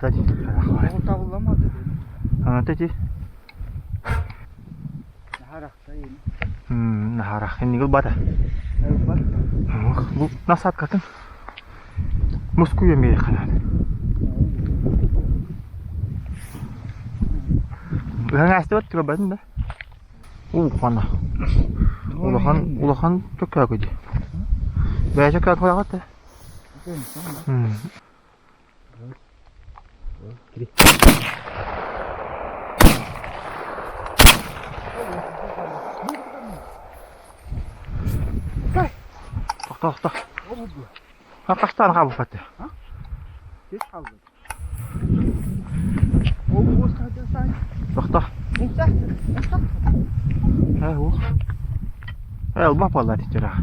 tadi. O tavlamadı. Ha tadi. Harakta yeni. Naharah ini gul bata. Evet bak. Bu nasat katın. Musku yemeği kanar. Ben astı juga ben de. Fana. Ulahan çok kötü. Ben çok kötü kaçtı. Gidi. Tohta. Ha kaç tane kabuk attı? Ha? Geç kaldı. O bu sadece sen. Tohta. Musa. He bu. El bapalar istira.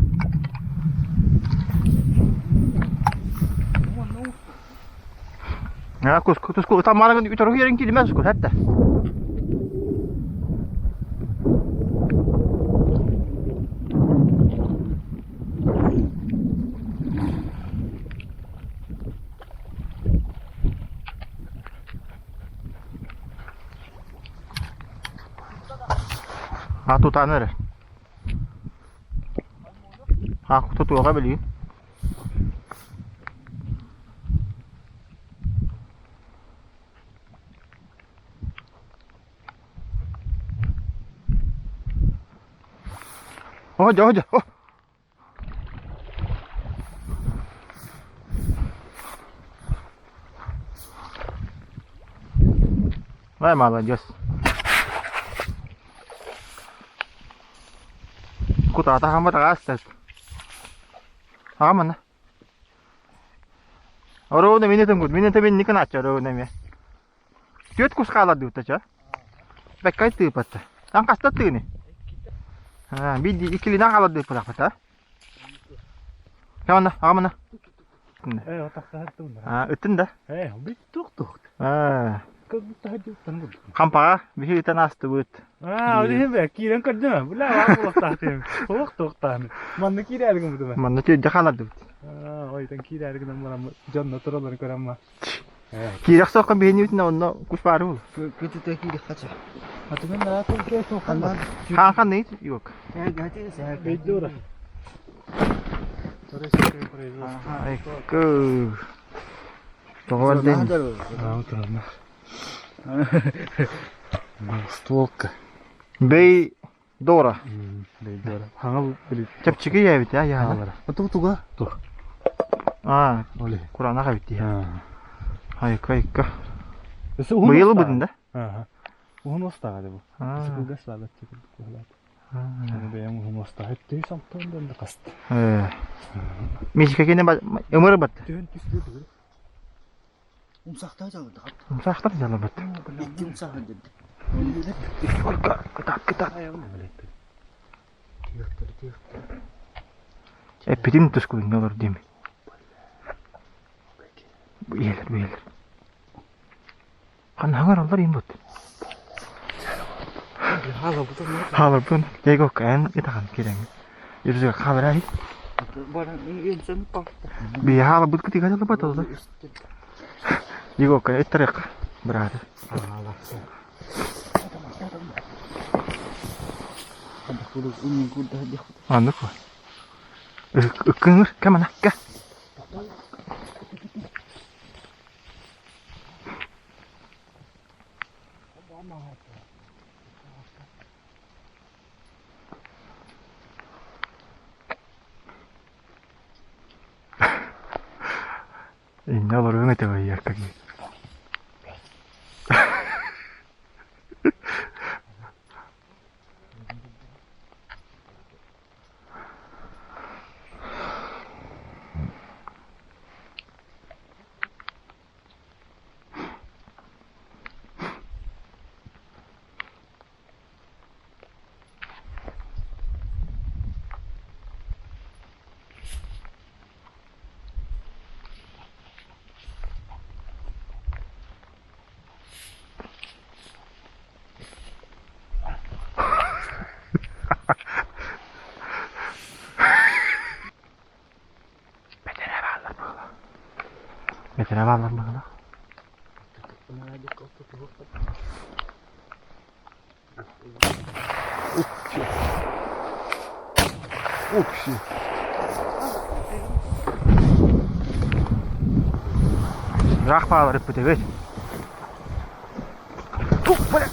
Ya kusku tamarang itu terus yang kiri masuk hatta. Satu tanah. Aku tuh apa beli? Oh, jauh. Oh. Vai malah jos. Ku tak tahu apa tak asal. Mana? Orang ni minit ni kan acar orang ni. Tiut kus kalah tu aja. Pakai tu patah. Angkas tu ni. Bidi ikili nak kalah tu patah. Mana? Mana? Otak satu. Itu dah. Bituk. Kau tahu tangguh. Kampa, bihi tanas tu but. Udah be, kiran kerja. Bela aku waktu waktu. Mana kira ada kamu tu? Mana tu jalan tu. Oh, itu kira ada kamu malam John natural dari kerama. Kira sok kan bihi ni no kus baru. Kita tu kira kaca. Atau mana aku kira tu kan? Kan ni yuk. Ganti saya. Bejora. Terus Ke. Tunggu deh. Betul. Stolka. Bey Dora. Bejora. Hangal beli. Cepçiki ya bit ya. Betul tu ga? Tu. Oleh. Kurang nak bit ya. Hayır. Bu yıl budun da. Uhun usta hadi bu. Bu gaslalat çıkıp koylat. Benim uhun usta hep de samtandan da kast. Mişke kene ömür bat. Dön küstü. Umsakta jalan. Umsakta jalan bat. Bitti umsak hadi. Ketat. Pitim terus kuing ngalor dim. Biar. Kan hangar Allah imbut. Halar pun. Jago kan kita kan kirang. Itu juga kamera ni. Barang ini insan pak. Biar halar but ketika jalan betul tu. Jago kan itu teriak berada. Ini kuda dia. Anu kau. Kengur ke mana? Ke? Ini orang nggak tahu ya kaki. Betere varlar mı? Укши. Рахпа рыпты ведь. Бля.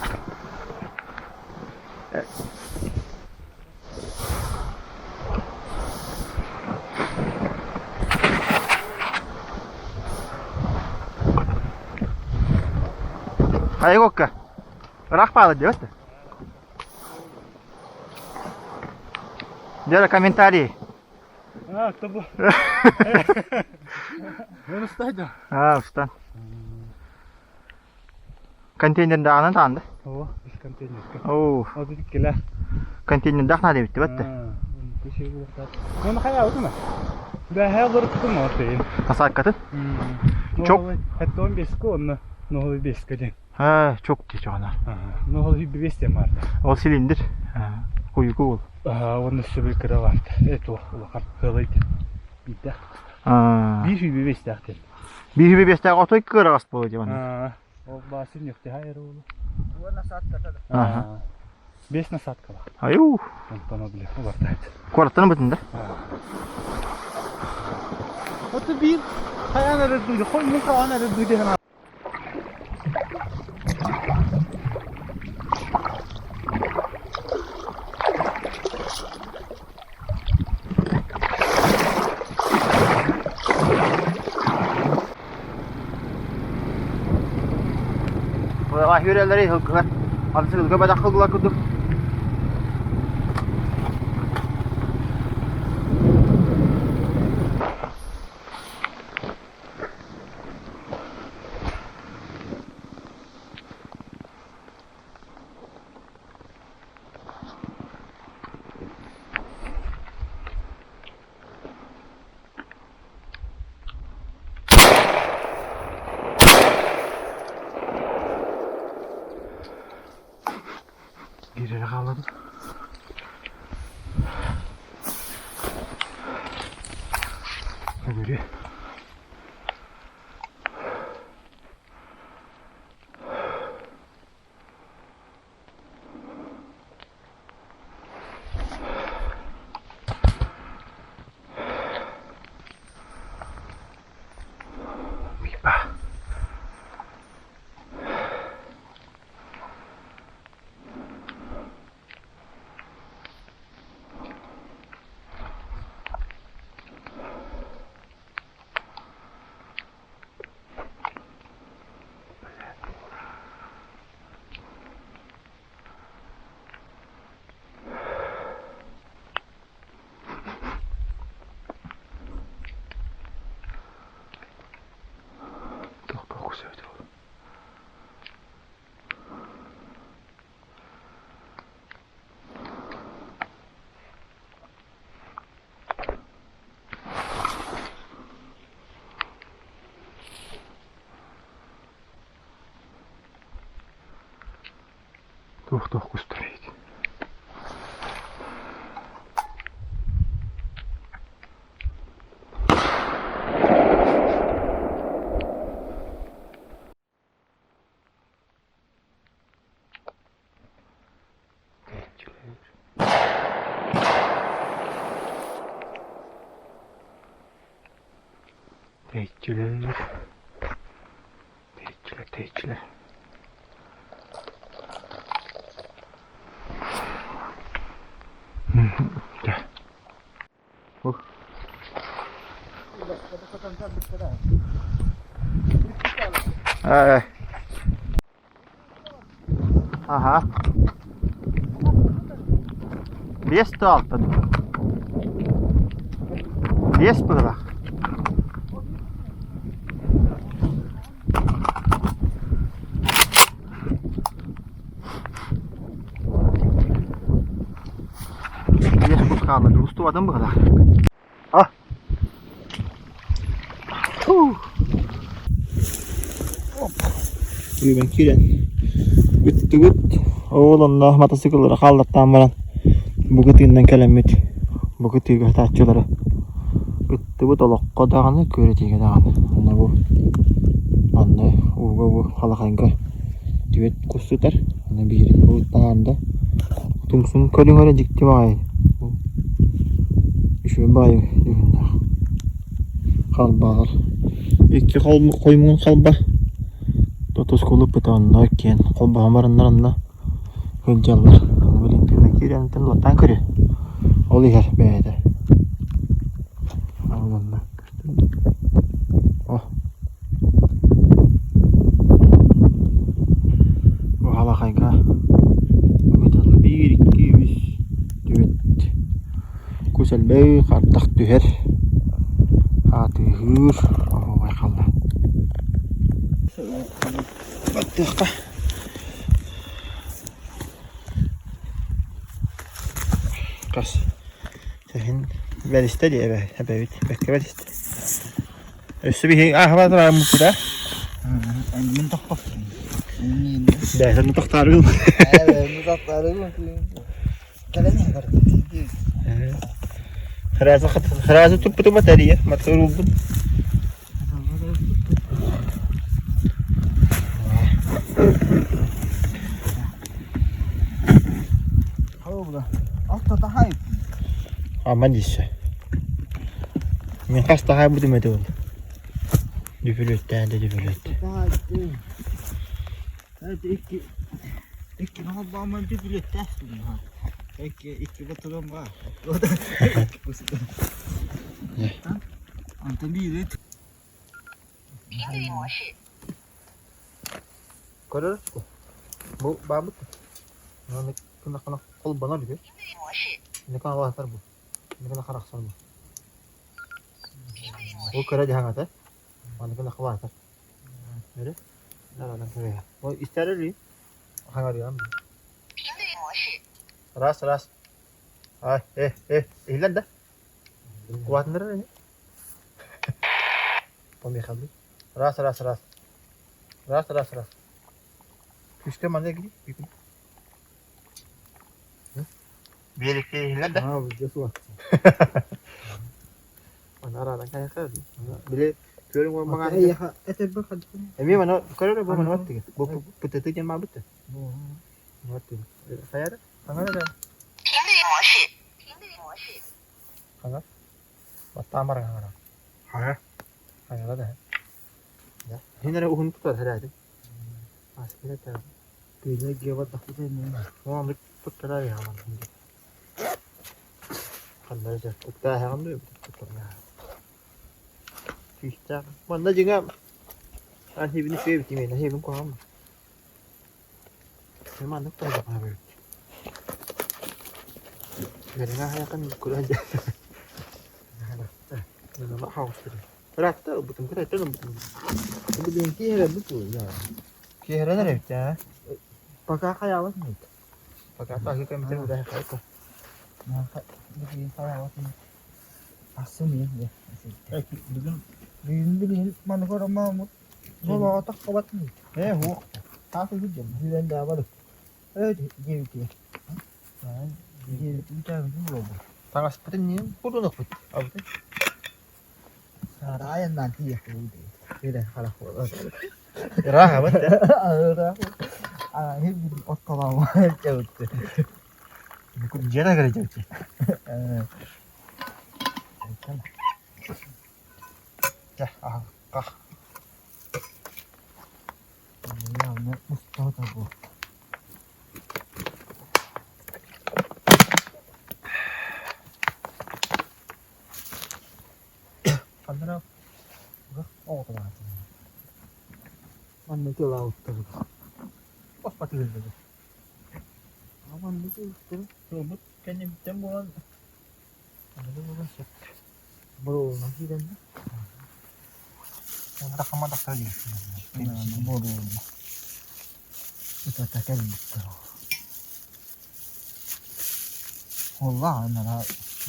Айгокка. Рахпалы диyorsun. Дера комментарий. Кто был? Ну, стадио. Usta. Konteynerda ana tanıdı. О, из контейнерка. Oo, Вот эти киля. konteynerda ana bitti bitti. Onu hayal değil mi? Ben her bir tuttum ortaya. Hasar katın. Çok- Çok. Hatta 15 onu. Ne oluyor 5 kadar. Ha, çok geç ona. Ne oluyor bir 5 var. O silindir. Kuyuku ol. Onun üstü bir kıra var. Evet o. Ulan hırlaydı. Bir de. Bir 5 dakika. Bir bestek otoy kıras bolacak bana. O basın yoktu hayır oğlum. Bu nasıl atladı? Aha. 5 насадка var. Ayu. Ondan bile vardı. Koratını bitinde. O da bir hayal duydu. Koy mu hayal duydu hemen. Valla hüreleri hılgılar. Alısı hılgı badak hılgılar kudu. Girerek ağladım. Öbürü. Bak. Çok güzel oldu. Çok kusturuydu. Teyitçiler. Gel. Bu. Aha. Без талта. Без пыла. Без пыла. Усту adam pıla. Ah. Bugün kiren. Bitti gut. Oğlunla motosikletleri kaldırttan baran. Bu gıtığından kelemet. Bu gıtığı gıtaççıları. Bitti gut olakka dağını, köretiğe dağını. Anne bu. Anne. bu halakayga düet kustutar. Ana birin bu tanda. Tumsun körün öyle dikti vay. Şu bay kalbalar. İki koymun kalba. Totos kolup betonlar ken kalba hamarınlarında hılcalar. Bilin tırnak yiyen tırlatan kırı. Oluyor beyde. Allah'ım. Oh. Bu halakayga. Betonlar 1 2 3 4. Kusel bey kartak tüher. Hati hür. Oh vay kaldı. Battık. Kas. Sehin ben istedi eve. Evet. Bekle işte. Üstü bir ahvat var mı burada? Annemin taktak. Dersen taktarım. Evet, bu taktarı. Kalemi var. Hırazı tüp batarya. Matör oldum. Hovla. Altta daha iyi. Aman işte. Ben kaç daha bu demedi oldu. Düfülötten de düfülöt. Daha iyi. Hadi iki ne oldu ama bir test ha. İki baturan var. O da. Anta bir et. Görür. Bu babut. Yani kena kol bana diyor. Ne kan var bu. Ne kan karaksan bu. Bu kara jahat ha. Mana kena khabar ta. Öyle. Ne lan kare. O isterli. Hangar ya. Ras. Ay ihlan da. Kuat nere ne? Pami khabli. Ras. Ras. İşte mana gidi. Bir iki ihlan da. Ha bu cesuat. Mana ara kan kare. Bile körün var Maka makan. ya ete bakad. Emi mana kare bu mana watti. Bu putetu jan ma bitte. Bu. Watti. Saya ada. Hangar ada. Hangar. Batamar hangar. Ha. Hangar ada. Ya. Ini ada uhun putar ada ada. Askere ta. Böyle gevat takut ne? Mo amrik putar ada ya man. Kan aja. Putar hangar tu putar ya. Fisca. Mana juga. Anh ini sih begini, ini belum paham. Memang nak tahu apa ini. Kadang saya kan kurang aja. Ini nak haus tu. Rata betul kita itu betul. Bu benki hele bu ya. Kira ada ya. Pakai kayak apa nih? Pakai apa kita macam udah kayak tu. Nah, begini kayak apa nih? Asam ya. Bilin mana kau ramah mu? Kalau otak kuat nih. Hu. Aku tu jam. Bilin dah baru. Dia. Dia macam tu loh. Tanggal seperti ni pun nak put. Apa tu? Raya nanti ya tu. Dia kalau kuat. Rah apa tu? Ini otak lama jauh. Ikut jana kerja tu. Ya, kah. Ya, nak mustahil aku. Pandang. Oh, teman. Mana tu laut tu? Pas pati tu. Aman tu tu. Robot kan ni tembulan. Ada apa sih? Bro, masih dan. Nak kaman tak saja. Bro. Kita takkan betul. Allah, nara.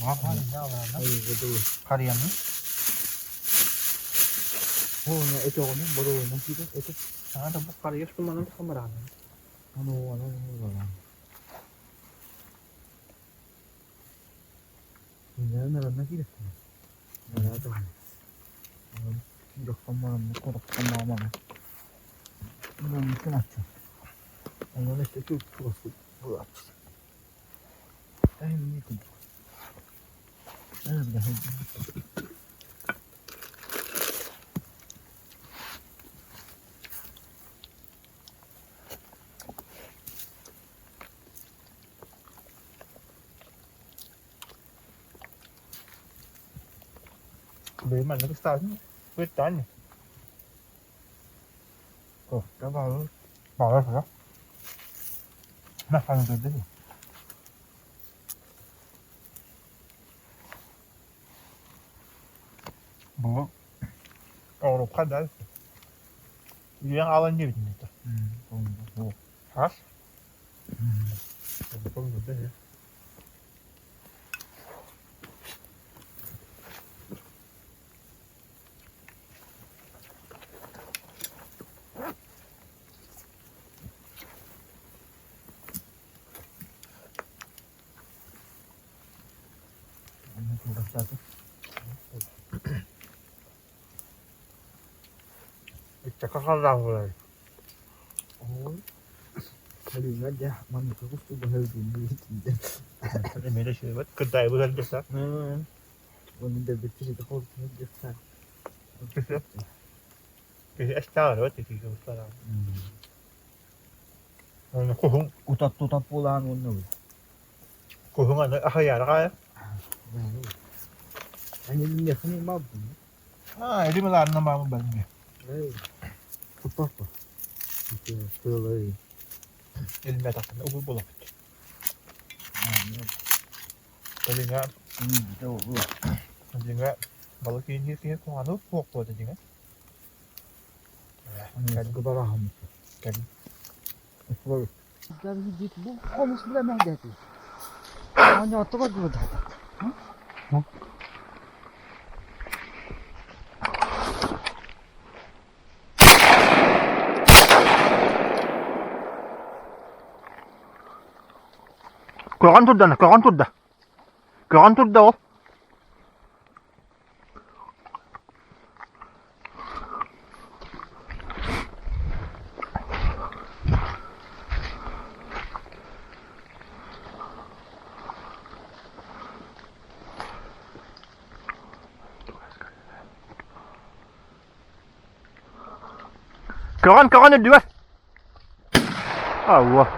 Maaf ya Allah. Ayo betul. Karya ni. Oh, itu kan bro, masih itu. Ada bukan karya cuma nanti kameran. Ano. Ini nara masih dah. Nara tu. Dah kamu korok kamu mana? mümkün açıyor. Onun işte çok burası bu açıyor. Ben ne kadar? Evet, Bấy mà nó cứ sao chứ. Quyết toán nhỉ. Đã vào Bỏ ra phải không? Nó phăng rồi đấy. Bố. Ồ, khát đấy. Yang awan như thế này. không Hả? Không được đấy. Chắc có khăn răng rồi. Ôi, hadi aja, mana aku tuh bahaya gini. Ini beda sih, buat kedai bukan biasa. Onu da bitirdi, koltuğunu göster. Biasa. Cái extra rồi thì không sao. Nó cô không, Utat pulang onu. cô không ăn nó hay à nó cái. Anh ini yakını mı bu? Ah, ini malah nama bang ni. Hey. Apa? Itu tuh. Ini meta kan ubu bolak. Tadi enggak, Tuh. tadi enggak. Kalau kini kau anu pok tadi enggak. Kan gue paham. Kan. Kalau git bu, olmuş bilemem dedi. Hanya oturup durdu. Kau kan dah. Kau kan dua. Allah.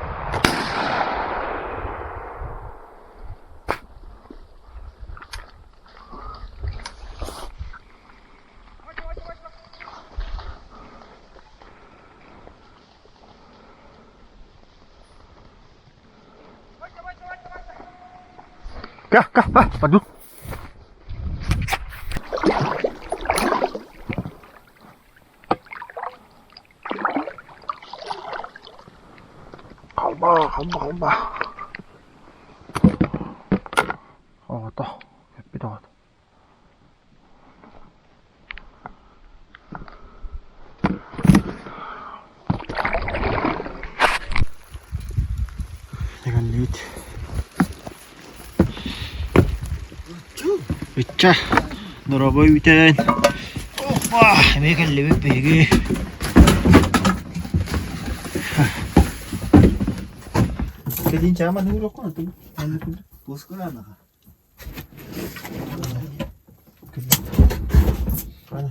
Kah, maju. Kalba. Oh, toh. Pitot. Dengan liut. Pecah. Naraboy bitin. Wah, ini kan lebih pegi. Kedin caman dulu kok tuh. Bos kena. Mana?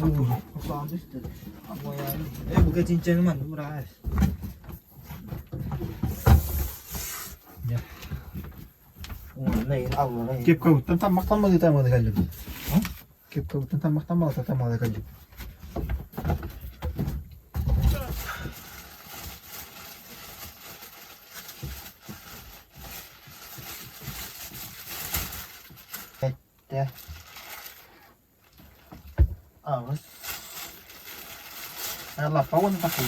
Apa işte. Ama yani. Bu cincin mana murah. Ya. Lain Allah lain. Kep kau tentang maktan mı ditay mı kaldı? Ha? Kep kau tentang maktan mı ditay mı kaldı? Ya. Awas. Allah, pawan tak kau.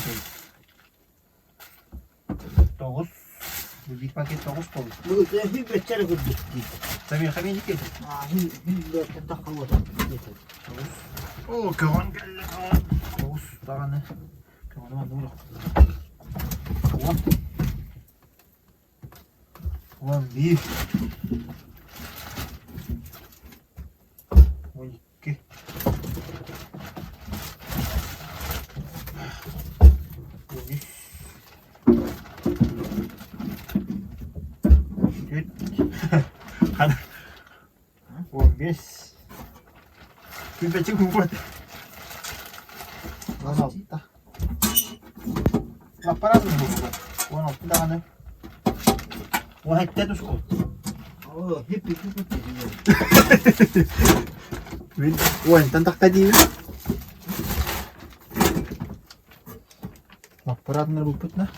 Togus. Lebih pakai togus kau. Bu bir beter gitti. Tapi kami dikit. Hindi tak kawat. Oh, kawan kaldı. Togus tangan. Kawan mah dulu. Kawan beef. Oke. Yes. Küpeci kumpul. Mana kita. Lapar mı bu? Onu tane. O hatta tuş ol. Oo, hep bir kutu. Wen tantak tadi. Lapar mı bu putna?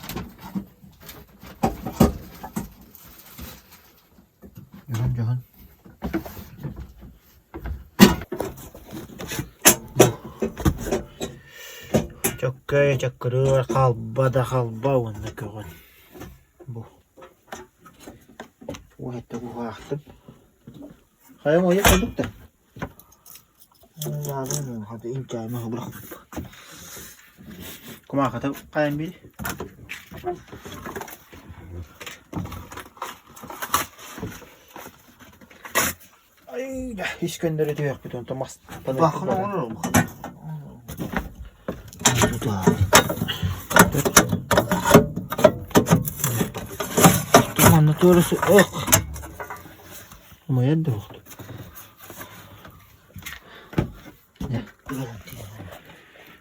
Jangan. Çakırır kalba da kalba onu görün. Bu. Bu hatta bu vaktim. Kayım oya koyduk da. Lazım hadi imkanı bırak. Kuma kata kayım bir. Ay da hiç gönderiyor yok bir ton mas. Bakın olur mu? Tutar. Tumanı doğrusu ok. Ama yeddi oldu.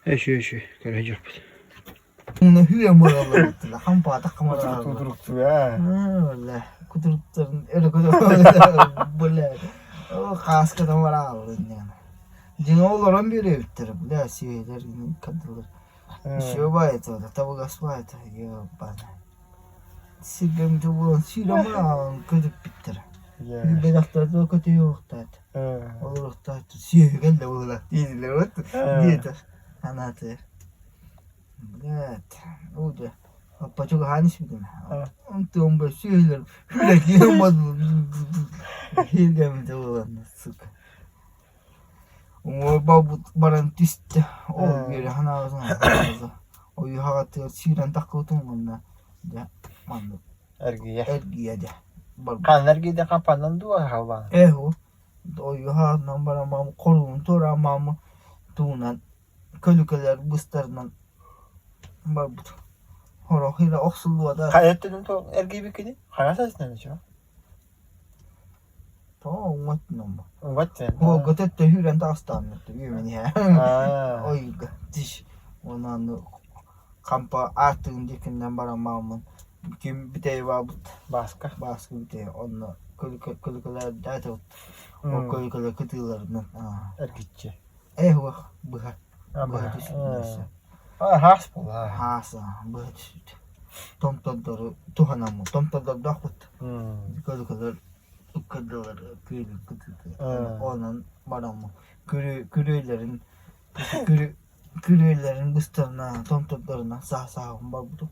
Eşi göreceğim. Bunu hüye moralı. Hampa takmalar. Kuduruktu ya. Öyle. Kudurukların öyle böyle. O kas kadar var ağırın yani. Cinoğların biri bitir. Böyle şeyler kadınlar. Şey bayat orada. Tabi gaz bayat. Yok bana. Sigam tuğun silama kötü bitir. Bir dakikada kötü yok tat. Olur tat. Şey geldi ola. Diziler ot. Diyet. Anlatır. Evet. O da. Apa çok hanis bir mi? Ondan böyle şeyler. Sürekli yapmadım. Hilgem de olan sık. O babu barantiste. O bir hana ağzına. O yuhatı siren takıtım onunla. Ya mandı. Ergiye de. Kan ergiye kapanan dua hava. O. O yuhat nambara mamı korun tora mamı tuğunan. Kölükeler bıstarından. Barbut. Hora hira oksulu da. Hayat dedim to ergiye bir kedi. Hayat aslan şu. To mat numba. What then? O gotet de hüren tastan yaptı yemeni ya. Oy diş. Ondan kampa artığın dikinden bara mamın. Kim bir de var Baska. bir de onunla kölükeler dağıtı. O kölükeler kıtılarından. Ergitçi. O bıha. Ama. Düşünürse. Has bu ha. Hasa bıha. Tomtadları tuhanamı. Tomtadları dağıt. Kölükeler kıdılar. Onun baramı. Kürelerin bıstarına, tomtadlarına sağ barbudu.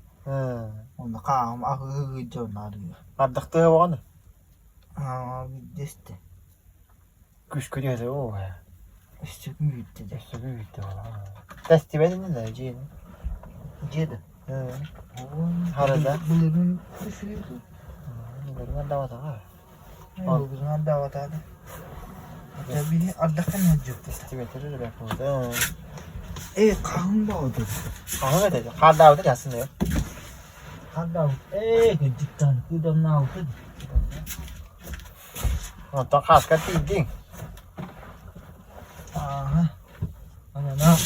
Onda kağım ahı canarıyor. Abdaktı var mı? Bir deste. Kuş kırıyor o. İşte büyüttü de. İşte büyüktü valla. Testi verin de ciğerini. Cedi. Harada. Bunların kuşuydu. Bundan davat ha. Bundan davat adı. Tabii ardakan hacı. Testi verir de bakmadı. Kağım bağdı. Kahve dedi. Kar davet yazsın diyor. Hatta gecikten kudam ne oldu? Nonton khas kan tinggi. Ana na.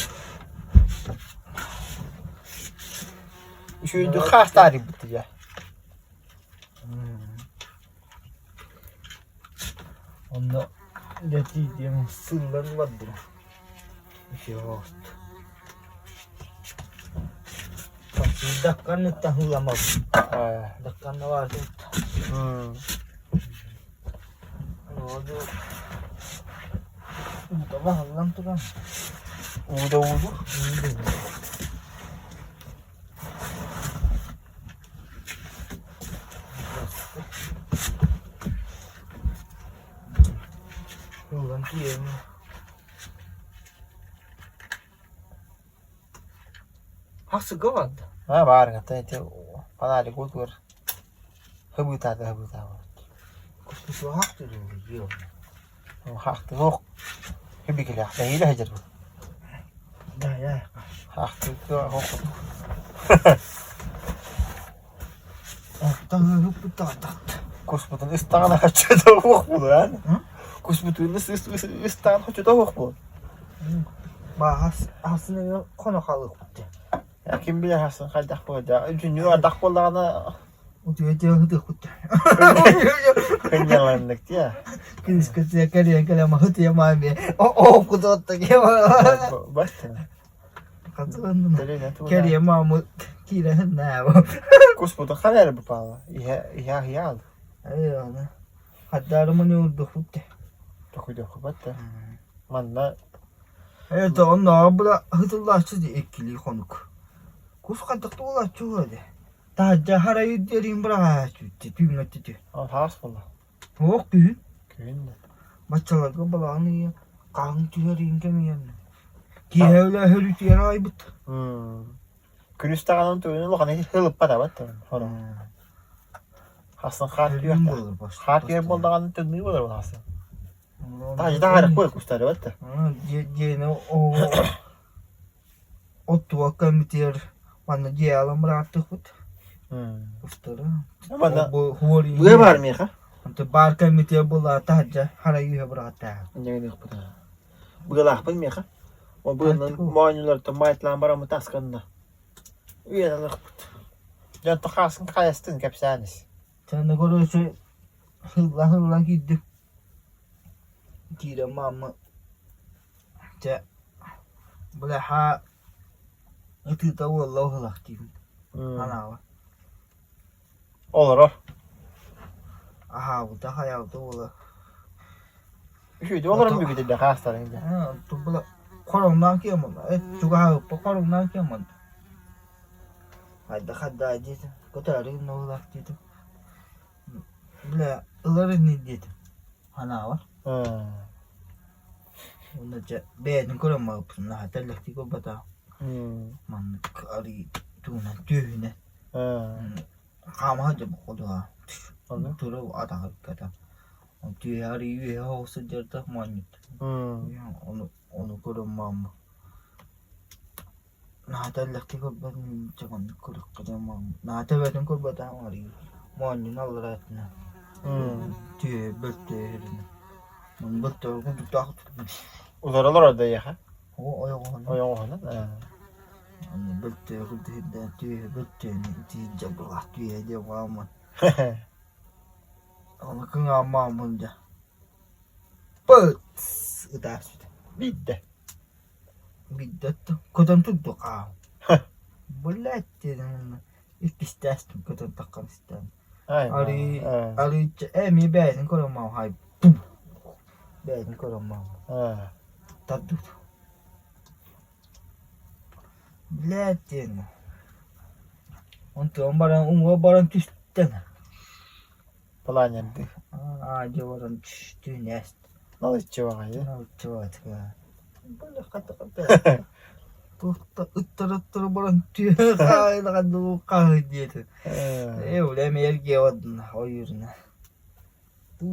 Şu itu khas tadi betul ya. Onda jadi dia sulan waduh. Yo. Dakkan tahu lama. Dakkan var. Aduh. Udah halang tuh kan. Udah. Ganti ya. Hak segawat. Ha var kata itu. Pada ada kultur. Habutat. Kustu hak tuh dia. Hak tuh. Hebi kira. Dah hajar. Dah ya. Hak tuh hok. Tahu putat. Kus betul istana aja tuh hok bulan. Kusbutunu ıstan hoçu da yok bu. Bak aslında konu kalıp bitti. Ya kim bilir hasın kaldak bu da. Üçüncü ardak bollarına O diyor diyor hıdı bitti. kınyalandık ya. Kız kızya kariye kalama hıdı yamami. O kudotta ki. Bastın. Kazandın. Telene tu. Kariye mamu kire ne bu? Kusbutu karar bu pala. Ya. Eyvallah. Hatta arımını urdu bitti. Doku battı. Manna Evet onlar bula hıdırlaştı diye etkili konuk. Kus kadıkta ulaştı öyle. Daha harayı derin bırak bitti. Bir minut dedi. has bolla. Yok bir. Köyünde. Maçalar kabalanı ya. Kan tüyerin kemiyen. Giyevle hörü tüyer aybıt. Günüste kanın tüyünü lokana hılıp bada battı. Hasın kart yok da. Kart yer bolda kanın tüyünü bulur bu hasın. Daha harap koy kuşları battı. Gene o otu komiter bana geyalan bıraktık bit. Kuşları. Bana Bu hori. bu var mı ya? Ante bar komiter bula tahca harayı bıraktı. Ne yok bu da. Bu galah mı ya? O bunun muayneler de maytlan baramı taskanında. Üyeler Can takasın kayastın kapsanis. Sen de görüyorsun hılla gitti. Kira mama. Ja. Bula ha. Itu tahu Allah lah tim. Ana wa. Olur o. Aha bu da hayal da ola. Şu de olur mu bir de hastalarında. Ha, tu bula korongdan kiamon. Juga ha pa korongdan kiamon. Hadda aja. Kotarin no lah gitu. Bula ıları ni dedi. Ana wa. Unaja ben koroma puna hatalakti ko bata. Man kari tuna tühne. Kama aja bokoda. Turu ada kata. Tüh hari ye ho sejarah manit. Ya onu koroma. Nah hatalakti ko ban jangan korok kada mam. Nah hatalakti ko bata hari. Manit alratna. Tüh belte. Man belte ko tutak. Uzaralar orada ya. O ayağına. Oyağına. Onu belte hıdı belte ti jablah ti dia mama. Onu kena mama dia. Put udah Bitti. bidat tu. Kodan tu tu kau. Boleh ti ikistas tu kodan takkan stan. Ari mi besin kodan mau hai. Besin kodan mau. Tadu. Biletin. Untuk barang tüsten. Falan yendi. Aja barang tünes. Ne içiyor ya? Tuat ka. Boleh kata-kata. Tuh utter barang tünes. Ay nakadu ka dia tu. Boleh mer gewad oyurna. Tu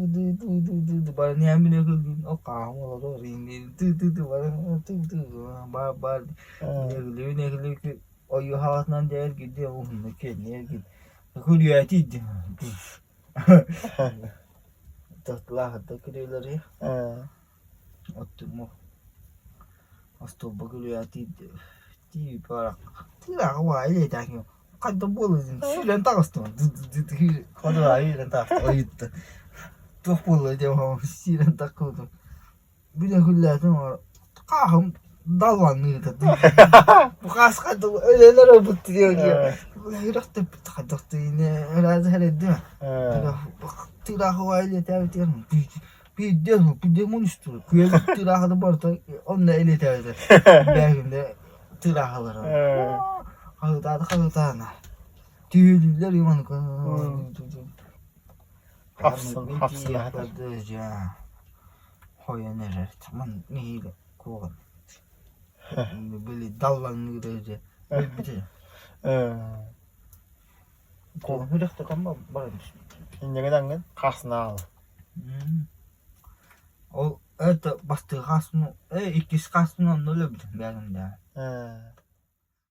barang ni ambil aku oh kamu lo rini tu barang tu bar ne ke oyu hawas nan der gidi o ne ke ne gidi aku dia tid tatlah da kiriler ya otumo asto bagulu ya tid ti para tira wa ile ta ki kaddo bolu sülen tasto kaddo ai len ta oyut Tuh pula dia mau siran takut. Bila kuliah tu kaham dalang ni tu. Bukas kata ele rebut dia dia. Hirak tu tak tu ini ada ada dia. Tidak hawa ele tahu dia. Pide monstru. Kuya tidak ada berta. Onda ele tahu dia. Bahkan tidak hawa. Kalau tak na. Dia dari mana kan? Hafsın ya. Hoya neler? Tamam neyle kovan. Böyle dallan neydi? Bitti. Kovan hiç de kan barış. Şimdi giden kasna al. O evet bastı kasno. İkisi kasno ne olabilir benim de.